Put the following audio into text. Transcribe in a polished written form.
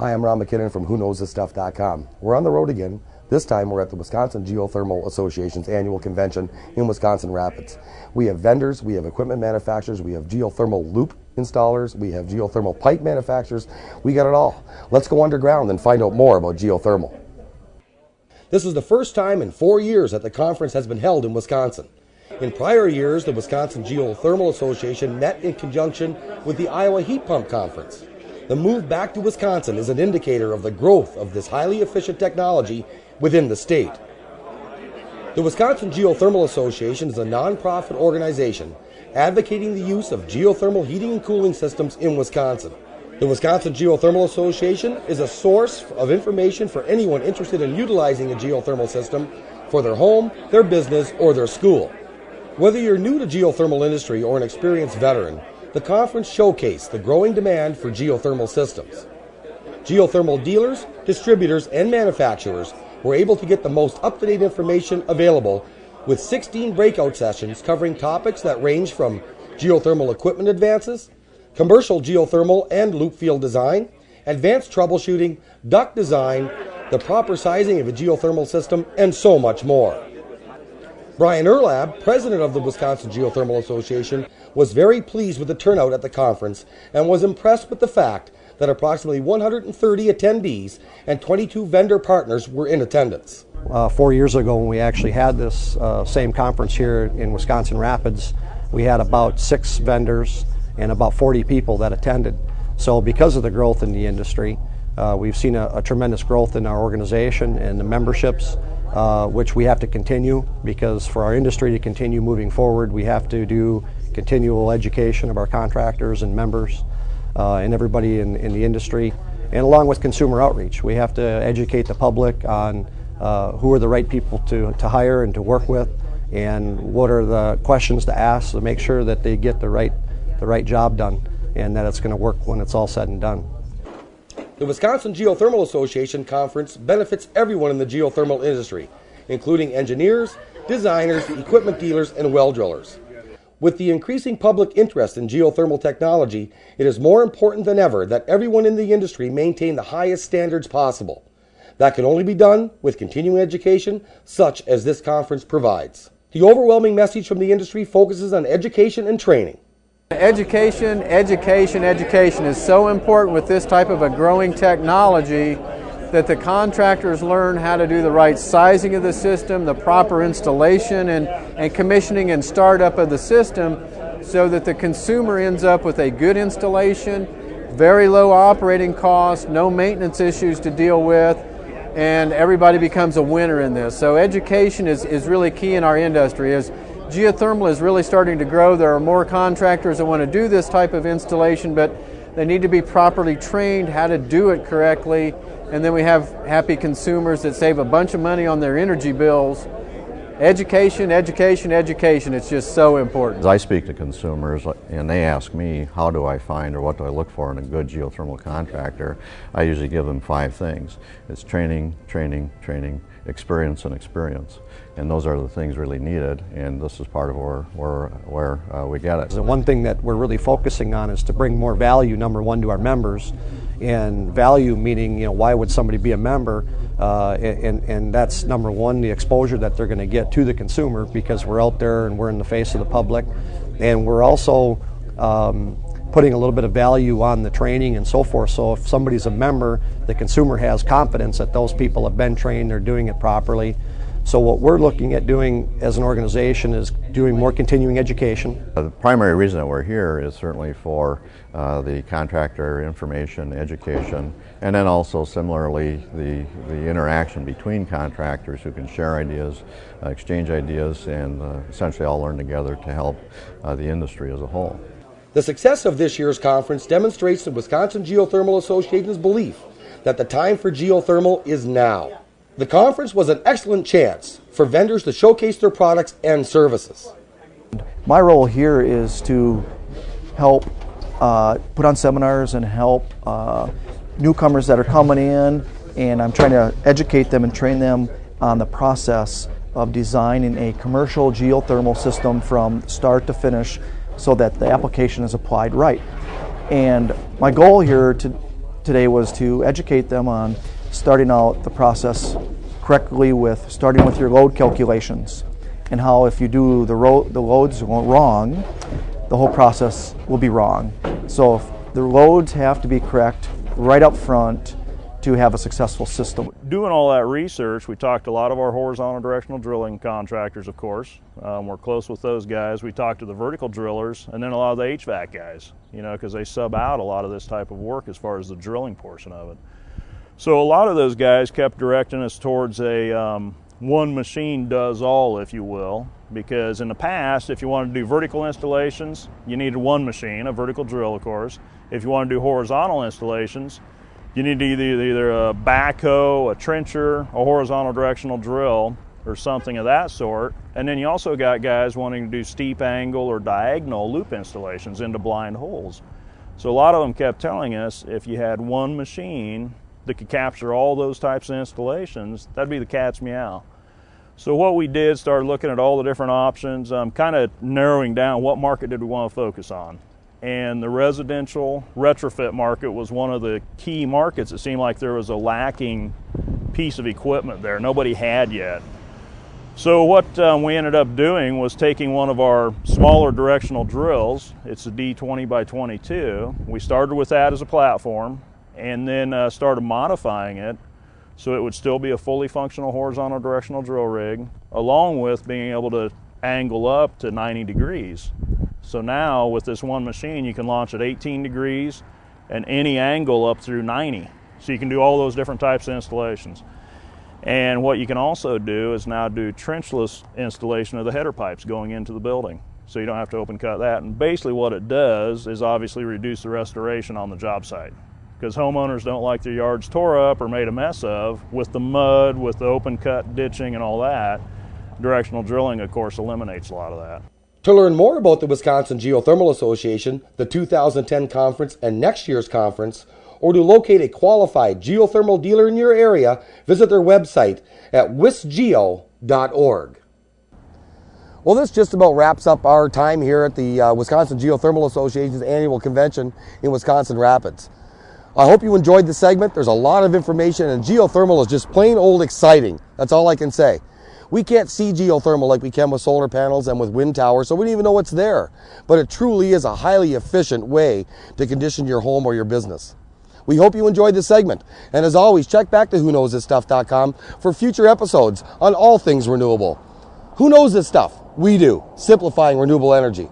Hi, I'm Ron McKinnon from WhoKnowsThisStuff.com. We're on the road again. This time we're at the Wisconsin Geothermal Association's annual convention in Wisconsin Rapids. We have vendors, we have equipment manufacturers, we have geothermal loop installers, we have geothermal pipe manufacturers. We got it all. Let's go underground and find out more about geothermal. This is the first time in 4 years that the conference has been held in Wisconsin. In prior years, the Wisconsin Geothermal Association met in conjunction with the Iowa Heat Pump Conference. The move back to Wisconsin is an indicator of the growth of this highly efficient technology within the state. The Wisconsin Geothermal Association is a nonprofit organization advocating the use of geothermal heating and cooling systems in Wisconsin. The Wisconsin Geothermal Association is a source of information for anyone interested in utilizing a geothermal system for their home, their business, or their school. Whether you're new to geothermal industry or an experienced veteran, the conference showcased the growing demand for geothermal systems. Geothermal dealers, distributors, and manufacturers were able to get the most up-to-date information available with 16 breakout sessions covering topics that range from geothermal equipment advances, commercial geothermal and loop field design, advanced troubleshooting, duct design, the proper sizing of a geothermal system, and so much more. Brian Erlab, president of the Wisconsin Geothermal Association, was very pleased with the turnout at the conference and was impressed with the fact that approximately 130 attendees and 22 vendor partners were in attendance. 4 years ago, when we actually had this same conference here in Wisconsin Rapids, we had about 6 vendors and about 40 people that attended. So because of the growth in the industry, we've seen a tremendous growth in our organization and the memberships, which we have to continue, because for our industry to continue moving forward, we have to do continual education of our contractors and members and everybody in the industry, and along with consumer outreach. We have to educate the public on who are the right people to hire and to work with, and what are the questions to ask to make sure that they get the right job done and that it's going to work when it's all said and done. The Wisconsin Geothermal Association Conference benefits everyone in the geothermal industry, including engineers, designers, equipment dealers, and well drillers. With the increasing public interest in geothermal technology, it is more important than ever that everyone in the industry maintain the highest standards possible. That can only be done with continuing education, such as this conference provides. The overwhelming message from the industry focuses on education and training. Education is so important with this type of a growing technology, that the contractors learn how to do the right sizing of the system, the proper installation and commissioning and startup of the system, so that the consumer ends up with a good installation, very low operating costs, no maintenance issues to deal with, and everybody becomes a winner in this. So education is really key in our industry. As geothermal is really starting to grow, there are more contractors that want to do this type of installation, but they need to be properly trained how to do it correctly. And then we have happy consumers that save a bunch of money on their energy bills. Education, it's just so important. As I speak to consumers and they ask me, how do I find or what do I look for in a good geothermal contractor, I usually give them 5 things. It's training, experience, and experience. And those are the things really needed, and this is part of where we get it. The one thing that we're really focusing on is to bring more value, number one, to our members. And value meaning, why would somebody be a member? And that's number one, the exposure that they're going to get to the consumer, because we're out there and we're in the face of the public. And we're also putting a little bit of value on the training and so forth. So if somebody's a member, the consumer has confidence that those people have been trained, they're doing it properly. So what we're looking at doing as an organization is doing more continuing education. The primary reason that we're here is certainly for the contractor information, education, and then also similarly the interaction between contractors who can share ideas, exchange ideas, and essentially all learn together to help the industry as a whole. The success of this year's conference demonstrates the Wisconsin Geothermal Association's belief that the time for geothermal is now. The conference was an excellent chance for vendors to showcase their products and services. My role here is to help put on seminars and help newcomers that are coming in, and I'm trying to educate them and train them on the process of designing a commercial geothermal system from start to finish so that the application is applied right. And my goal here today was to educate them on starting out the process correctly with starting with your load calculations, and how if you do the loads wrong, the whole process will be wrong. So the loads have to be correct right up front to have a successful system. Doing all that research, we talked to a lot of our horizontal directional drilling contractors, of course. We're close with those guys. We talked to the vertical drillers, and then a lot of the HVAC guys, you know, because they sub out a lot of this type of work as far as the drilling portion of it. So a lot of those guys kept directing us towards a one machine does all, if you will, because in the past, if you wanted to do vertical installations, you needed one machine, a vertical drill, of course. If you want to do horizontal installations, you need either a backhoe, a trencher, a horizontal directional drill, or something of that sort. And then you also got guys wanting to do steep angle or diagonal loop installations into blind holes. So a lot of them kept telling us if you had one machine that could capture all those types of installations, that'd be the cat's meow. So what we did, started looking at all the different options, kind of narrowing down what market did we want to focus on. And the residential retrofit market was one of the key markets. It seemed like there was a lacking piece of equipment there nobody had yet. So what we ended up doing was taking one of our smaller directional drills. It's a D20 by 22. We started with that as a platform, and then started modifying it so it would still be a fully functional horizontal directional drill rig, along with being able to angle up to 90 degrees. So now with this one machine, you can launch at 18 degrees and any angle up through 90. So you can do all those different types of installations. And what you can also do is now do trenchless installation of the header pipes going into the building. So you don't have to open cut that. And basically what it does is obviously reduce the restoration on the job site, because homeowners don't like their yards tore up or made a mess of with the mud, with the open cut ditching and all that. Directional drilling, of course, eliminates a lot of that. To learn more about the Wisconsin Geothermal Association, the 2010 conference, and next year's conference, or to locate a qualified geothermal dealer in your area, visit their website at wisgeo.org. Well, this just about wraps up our time here at the Wisconsin Geothermal Association's annual convention in Wisconsin Rapids. I hope you enjoyed the segment. There's a lot of information, and geothermal is just plain old exciting. That's all I can say. We can't see geothermal like we can with solar panels and with wind towers, so we don't even know what's there. But it truly is a highly efficient way to condition your home or your business. We hope you enjoyed this segment. And as always, check back to whoknowsthisstuff.com for future episodes on all things renewable. Who knows this stuff? We do. Simplifying renewable energy.